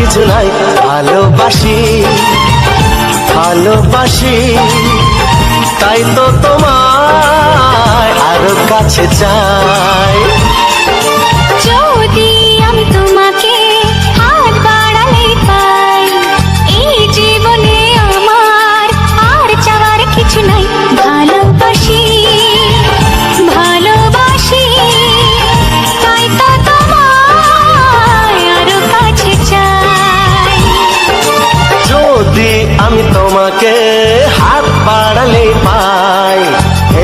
কিছু নাই। ভালোবাসি ভালোবাসি তাই তো তোমায় আরো কাছে চাই। যদি আমি তোমাকে হাত বাড়ালে পাই, এই জীবনে আমার আর চাওয়ার কিছু নাই। ভালোবাসি ভালোবাসি তাই তো তোমায় আরো কাছে চাই। যদি আমি তোমাকে হাত বাড়ালে পাই,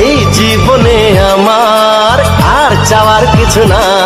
এই জীবনে আমার আর চাওয়ার কিছু নাই।